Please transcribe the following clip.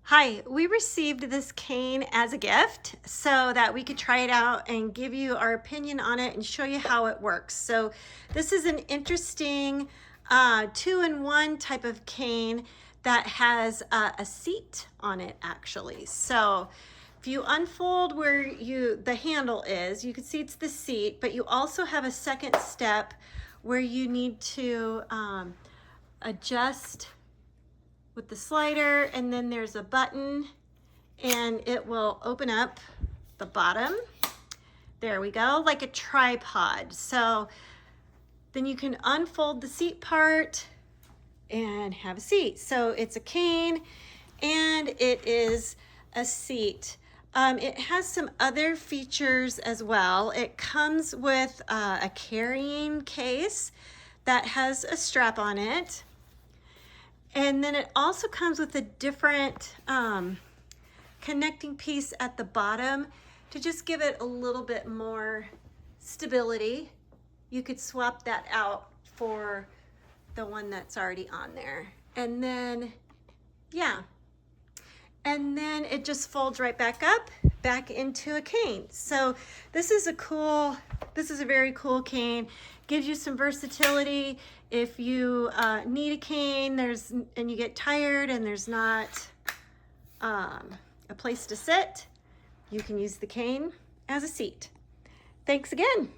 Hi, we received this cane as a gift so that we could try it out and give you our opinion on it and show you how it works. So this is an interesting two-in-one type of cane that has a seat on it actually. So if you unfold where the handle is, you can see it's the seat, but you also have a second step where you need to adjust with the slider, and then there's a button and it will open up the bottom. There we go, like a tripod. So then you can unfold the seat part and have a seat. So it's a cane and it is a seat. It has some other features as well. It comes with a carrying case that has a strap on it. And then it also comes with a different connecting piece at the bottom to just give it a little bit more stability. You could swap that out for the one that's already on there. And then, yeah. And then it just folds right back up, back into a cane. So this is a very cool cane. Gives you some versatility. If you need a cane and you get tired and there's not a place to sit, you can use the cane as a seat. Thanks again.